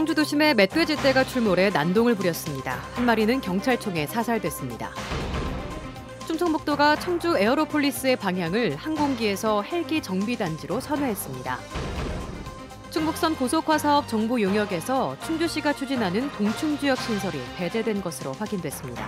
청주 도심에 멧돼지 떼가 출몰해 난동을 부렸습니다. 한 마리는 경찰총에 사살됐습니다. 충청북도가 청주 에어로폴리스의 방향을 항공기에서 헬기 정비단지로 선회했습니다. 충북선 고속화 사업 정부 용역에서 충주시가 추진하는 동충지역 신설이 배제된 것으로 확인됐습니다.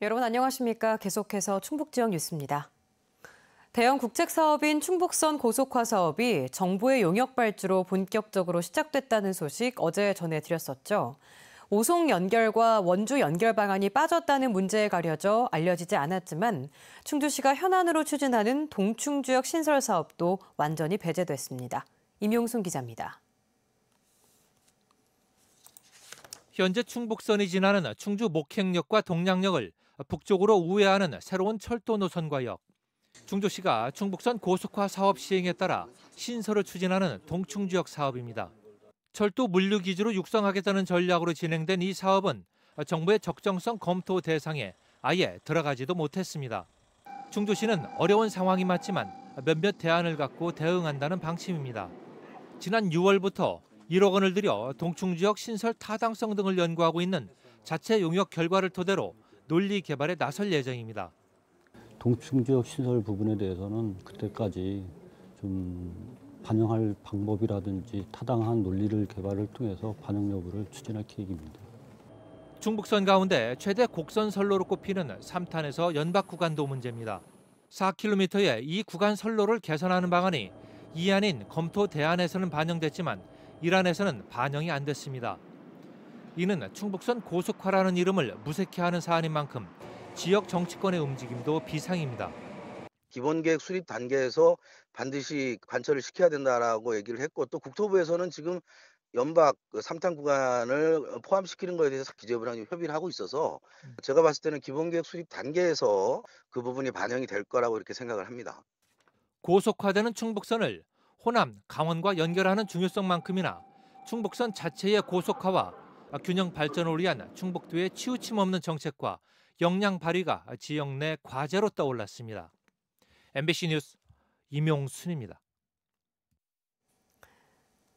여러분 안녕하십니까? 계속해서 충북지역 뉴스입니다. 대형 국책사업인 충북선 고속화 사업이 정부의 용역 발주로 본격적으로 시작됐다는 소식 어제 전해드렸었죠. 오송 연결과 원주 연결 방안이 빠졌다는 문제에 가려져 알려지지 않았지만 충주시가 현안으로 추진하는 동충지역 신설 사업도 완전히 배제됐습니다. 임용순 기자입니다. 현재 충북선이 지나는 충주 목행역과 동량역을 북쪽으로 우회하는 새로운 철도 노선과 역, 충주시가 충북선 고속화 사업 시행에 따라 신설을 추진하는 동충지역 사업입니다. 철도 물류 기지로 육성하겠다는 전략으로 진행된 이 사업은 정부의 적정성 검토 대상에 아예 들어가지도 못했습니다. 충주시는 어려운 상황이 맞지만 몇몇 대안을 갖고 대응한다는 방침입니다. 지난 6월부터 1억 원을 들여 동충지역 신설 타당성 등을 연구하고 있는 자체 용역 결과를 토대로 논리 개발에 나설 예정입니다. 동충지역 신설 부분에 대해서는 그때까지 좀 반영할 방법이라든지 타당한 논리를 개발을 통해서 반영 여부를 추진할 계획입니다. 충북선 가운데 최대 곡선 선로로 꼽히는 3탄에서 연박 구간도 문제입니다. 4km의 이 구간 선로를 개선하는 방안이 이안인 검토 대안에서는 반영됐지만 일안에서는 반영이 안 됐습니다. 이는 충북선 고속화라는 이름을 무색해하는 사안인 만큼 지역 정치권의 움직임도 비상입니다. 기본계획 수립 단계에서 반드시 관철을 시켜야 된다라고 얘기를 했고, 또 국토부에서는 지금 연박 3탄 구간을 포함시키는 것에 대해서 기재부랑 협의를 하고 있어서 제가 봤을 때는 기본계획 수립 단계에서 그 부분이 반영이 될 거라고 이렇게 생각을 합니다. 고속화되는 충북선을 호남, 강원과 연결하는 중요성만큼이나 충북선 자체의 고속화와 균형 발전을 위한 충북도의 치우침 없는 정책과 역량 발휘가 지역 내 과제로 떠올랐습니다. MBC 뉴스 임용순입니다.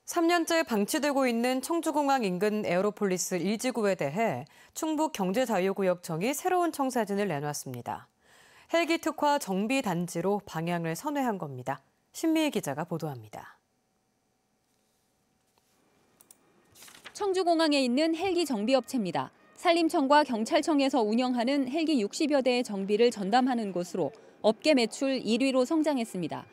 3년째 방치되고 있는 청주공항 인근 에어로폴리스 1지구에 대해 충북경제자유구역청이 새로운 청사진을 내놨습니다. 헬기 특화 정비 단지로 방향을 선회한 겁니다. 신미희 기자가 보도합니다. 청주공항에 있는 헬기 정비업체입니다. 산림청과 경찰청에서 운영하는 헬기 60여 대의 정비를 전담하는 곳으로 업계 매출 1위로 성장했습니다.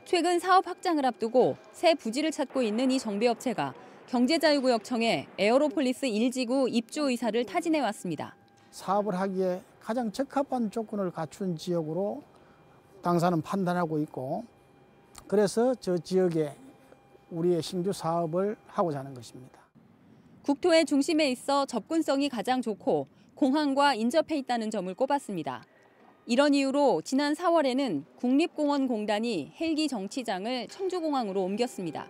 최근 사업 확장을 앞두고 새 부지를 찾고 있는 이 정비업체가 경제자유구역청에 에어로폴리스 1지구 입주 의사를 타진해왔습니다. 사업을 하기에 가장 적합한 조건을 갖춘 지역으로 당사는 판단하고 있고, 그래서 저 지역에 우리의 신규 사업을 하고자 하는 것입니다. 국토의 중심에 있어 접근성이 가장 좋고 공항과 인접해 있다는 점을 꼽았습니다. 이런 이유로 지난 4월에는 국립공원공단이 헬기 정치장을 청주공항으로 옮겼습니다.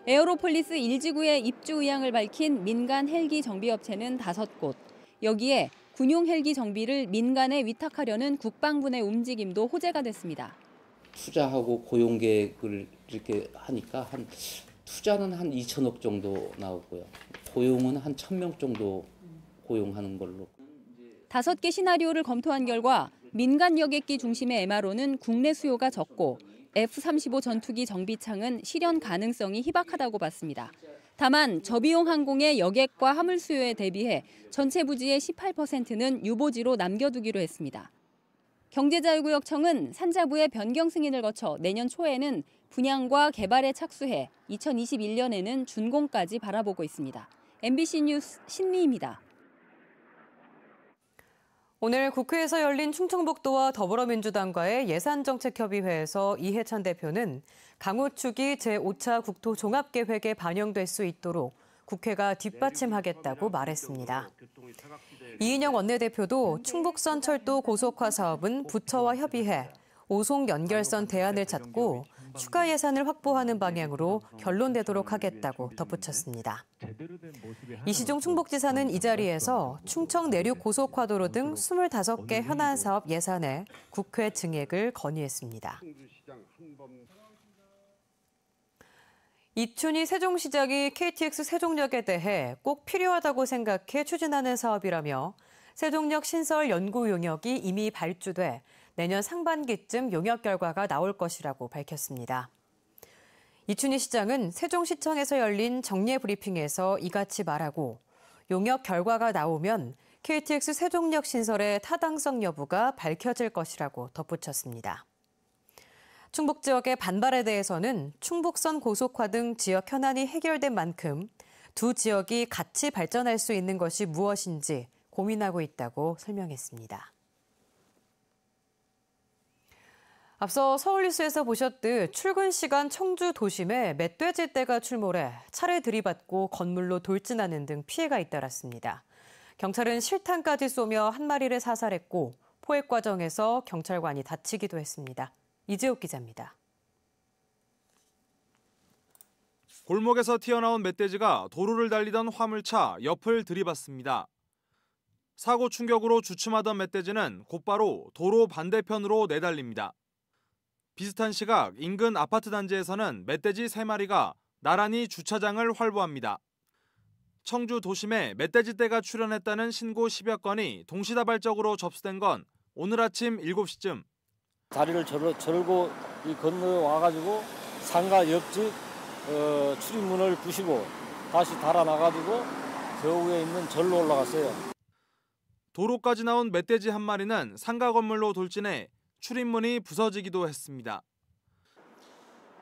에어로폴리스 1지구의 입주 의향을 밝힌 민간 헬기 정비업체는 5곳. 여기에 군용 헬기 정비를 민간에 위탁하려는 국방부의 움직임도 호재가 됐습니다. 투자하고 고용 계획을 이렇게 하니까 투자는 한 2천억 정도 나오고요. 고용은 한 1,000명 정도 고용하는 걸로. 5개 시나리오를 검토한 결과 민간 여객기 중심의 MRO는 국내 수요가 적고 F-35 전투기 정비창은 실현 가능성이 희박하다고 봤습니다. 다만 저비용 항공의 여객과 화물 수요에 대비해 전체 부지의 18%는 유보지로 남겨두기로 했습니다. 경제자유구역청은 산자부의 변경 승인을 거쳐 내년 초에는 분양과 개발에 착수해 2021년에는 준공까지 바라보고 있습니다. MBC 뉴스 신미희입니다. 오늘 국회에서 열린 충청북도와 더불어민주당과의 예산정책협의회에서 이해찬 대표는 강우축이 제5차 국토종합계획에 반영될 수 있도록 국회가 뒷받침하겠다고 말했습니다. 이인영 원내대표도 충북선 철도 고속화 사업은 부처와 협의해 오송 연결선 대안을 찾고 추가 예산을 확보하는 방향으로 결론 내도록 하겠다고 덧붙였습니다. 이시종 충북지사는 이 자리에서 충청 내륙 고속화도로 등 25개 현안 사업 예산에 국회 증액을 건의했습니다. 이춘희 세종시장이 KTX 세종역에 대해 꼭 필요하다고 생각해 추진하는 사업이라며 세종역 신설 연구 용역이 이미 발주돼 내년 상반기쯤 용역 결과가 나올 것이라고 밝혔습니다. 이춘희 시장은 세종시청에서 열린 정례 브리핑에서 이같이 말하고 용역 결과가 나오면 KTX 세종역 신설의 타당성 여부가 밝혀질 것이라고 덧붙였습니다. 충북 지역의 반발에 대해서는 충북선 고속화 등 지역 현안이 해결된 만큼 두 지역이 같이 발전할 수 있는 것이 무엇인지 고민하고 있다고 설명했습니다. 앞서 서울뉴스에서 보셨듯 출근 시간 청주 도심에 멧돼지 떼가 출몰해 차를 들이받고 건물로 돌진하는 등 피해가 잇따랐습니다. 경찰은 실탄까지 쏘며 한 마리를 사살했고 포획 과정에서 경찰관이 다치기도 했습니다. 이재욱 기자입니다. 골목에서 튀어나온 멧돼지가 도로를 달리던 화물차 옆을 들이받습니다. 사고 충격으로 주춤하던 멧돼지는 곧바로 도로 반대편으로 내달립니다. 비슷한 시각 인근 아파트 단지에서는 멧돼지 3마리가 나란히 주차장을 활보합니다. 청주 도심에 멧돼지 떼가 출현했다는 신고 10여 건이 동시다발적으로 접수된 건 오늘 아침 7시쯤. 다리를 절고 건너와가지고 상가 옆집 출입문을 부시고 다시 달아나가지고 저 위에 있는 절로 올라갔어요. 도로까지 나온 멧돼지 한 마리는 상가 건물로 돌진해 출입문이 부서지기도 했습니다.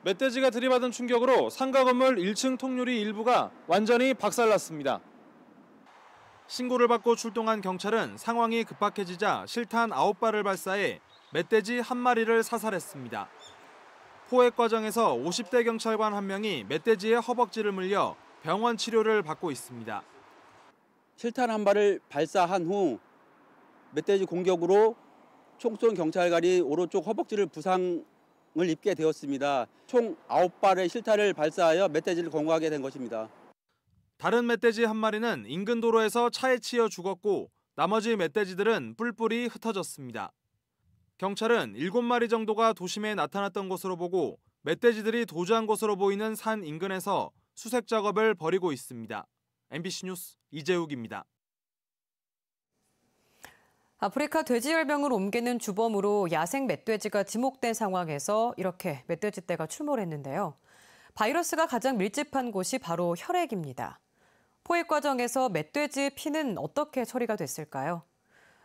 멧돼지가 들이받은 충격으로 상가 건물 1층 통유리 일부가 완전히 박살났습니다. 신고를 받고 출동한 경찰은 상황이 급박해지자 실탄 9발을 발사해 멧돼지 한 마리를 사살했습니다. 포획 과정에서 50대 경찰관 한 명이 멧돼지의 허벅지를 물려 병원 치료를 받고 있습니다. 실탄 한 발을 발사한 후 멧돼지 공격으로 총 쏜 경찰관이 오른쪽 허벅지를 부상을 입게 되었습니다. 총 9발의 실탄을 발사하여 멧돼지를 공격하게 된 것입니다. 다른 멧돼지 한 마리는 인근 도로에서 차에 치여 죽었고 나머지 멧돼지들은 뿔뿔이 흩어졌습니다. 경찰은 7마리 정도가 도심에 나타났던 것으로 보고 멧돼지들이 도주한 것으로 보이는 산 인근에서 수색 작업을 벌이고 있습니다. MBC 뉴스 이재욱입니다. 아프리카 돼지열병을 옮기는 주범으로 야생 멧돼지가 지목된 상황에서 이렇게 멧돼지 떼가 출몰했는데요. 바이러스가 가장 밀집한 곳이 바로 혈액입니다. 포획 과정에서 멧돼지의 피는 어떻게 처리가 됐을까요?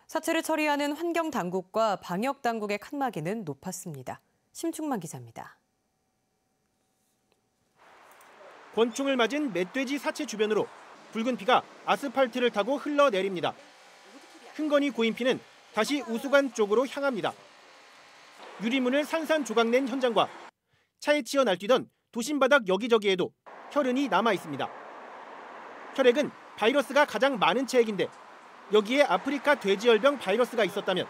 사체를 처리하는 환경당국과 방역당국의 칸막이는 높았습니다. 심충만 기자입니다. 권총을 맞은 멧돼지 사체 주변으로 붉은 피가 아스팔트를 타고 흘러내립니다. 흥건히 고인 피는 다시 우수관 쪽으로 향합니다. 유리문을 산산조각낸 현장과 차에 치여 날뛰던 도심 바닥 여기저기에도 혈흔이 남아 있습니다. 혈액은 바이러스가 가장 많은 체액인데 여기에 아프리카 돼지열병 바이러스가 있었다면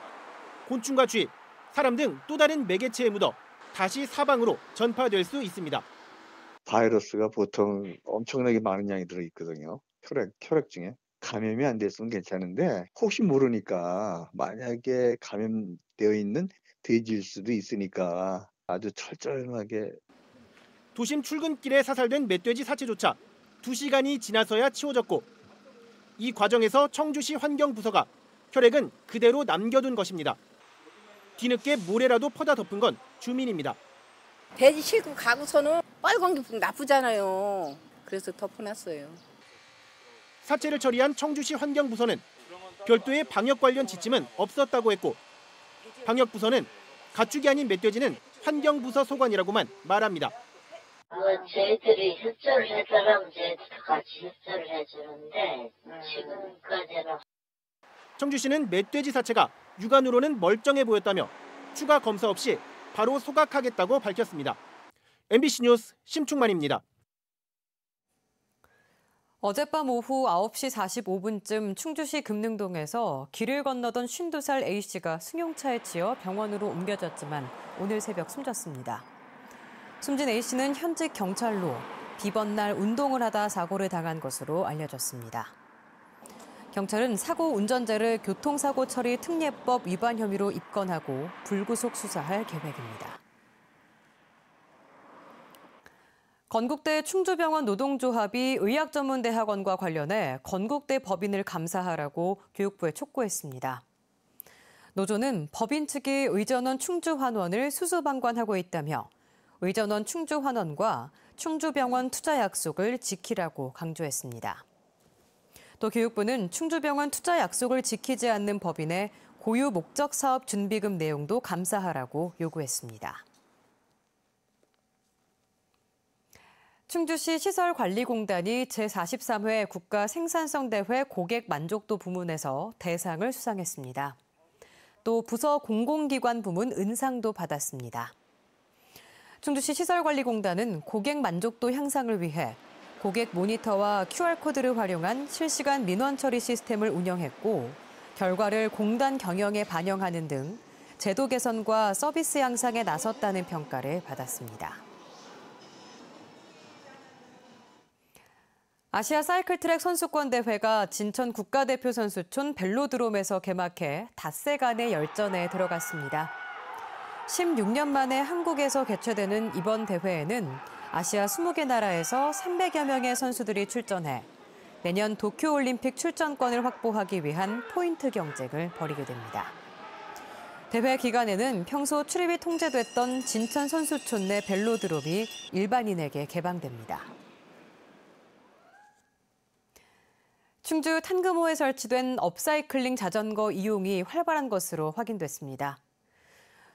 곤충과 쥐, 사람 등 또 다른 매개체에 묻어 다시 사방으로 전파될 수 있습니다. 바이러스가 보통 엄청나게 많은 양이 들어있거든요. 혈액 중에. 감염이 안 됐으면 괜찮은데 혹시 모르니까 만약에 감염되어 있는 돼지일 수도 있으니까 아주 철저하게. 도심 출근길에 사살된 멧돼지 사체조차 2시간이 지나서야 치워졌고 이 과정에서 청주시 환경부서가 혈액은 그대로 남겨둔 것입니다. 뒤늦게 모래라도 퍼다 덮은 건 주민입니다. 돼지 싣고 가고서는 빨간 게 나쁘잖아요. 그래서 덮어놨어요. 사체를 처리한 청주시 환경부서는 별도의 방역 관련 지침은 없었다고 했고 방역부서는 가축이 아닌 멧돼지는 환경부서 소관이라고만 말합니다. 저희들이 협조를 해달라면 저희들도 같이 협조를 해주는데 지금까지는. 청주시는 멧돼지 사체가 육안으로는 멀쩡해 보였다며 추가 검사 없이 바로 소각하겠다고 밝혔습니다. MBC 뉴스 심충만입니다. 어젯밤 오후 9시 45분쯤 충주시 금능동에서 길을 건너던 52살 A씨가 승용차에 치여 병원으로 옮겨졌지만 오늘 새벽 숨졌습니다. 숨진 A씨는 현직 경찰로 비번 날 운동을 하다 사고를 당한 것으로 알려졌습니다. 경찰은 사고 운전자를 교통사고 처리 특례법 위반 혐의로 입건하고 불구속 수사할 계획입니다. 건국대 충주병원 노동조합이 의학전문대학원과 관련해 건국대 법인을 감사하라고 교육부에 촉구했습니다. 노조는 법인 측이 의전원 충주환원을 수수방관하고 있다며 의전원 충주환원과 충주병원 투자 약속을 지키라고 강조했습니다. 또 교육부는 충주병원 투자 약속을 지키지 않는 법인의 고유 목적 사업 준비금 내용도 감사하라고 요구했습니다. 충주시 시설관리공단이 제43회 국가생산성대회 고객 만족도 부문에서 대상을 수상했습니다. 또 부서 공공기관 부문 은상도 받았습니다. 충주시 시설관리공단은 고객 만족도 향상을 위해 고객 모니터와 QR코드를 활용한 실시간 민원 처리 시스템을 운영했고 결과를 공단 경영에 반영하는 등 제도 개선과 서비스 향상에 나섰다는 평가를 받았습니다. 아시아 사이클트랙 선수권 대회가 진천 국가대표 선수촌 벨로드롬에서 개막해 닷새간의 열전에 들어갔습니다. 16년 만에 한국에서 개최되는 이번 대회에는 아시아 20개 나라에서 300여 명의 선수들이 출전해 내년 도쿄올림픽 출전권을 확보하기 위한 포인트 경쟁을 벌이게 됩니다. 대회 기간에는 평소 출입이 통제됐던 진천 선수촌 내 벨로드롬이 일반인에게 개방됩니다. 충주 탄금호에 설치된 업사이클링 자전거 이용이 활발한 것으로 확인됐습니다.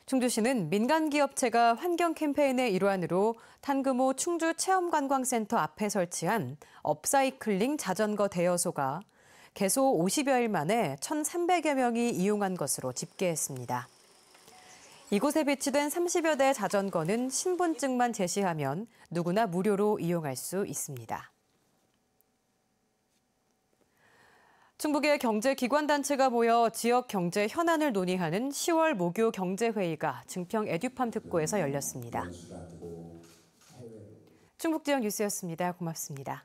충주시는 민간기업체가 환경 캠페인의 일환으로 탄금호 충주 체험관광센터 앞에 설치한 업사이클링 자전거 대여소가 개소 50여일 만에 1,300여 명이 이용한 것으로 집계했습니다. 이곳에 비치된 30여 대 자전거는 신분증만 제시하면 누구나 무료로 이용할 수 있습니다. 충북의 경제기관단체가 모여 지역 경제 현안을 논의하는 10월 모교 경제회의가 증평 에듀팜 특구에서 열렸습니다. 충북지역 뉴스였습니다. 고맙습니다.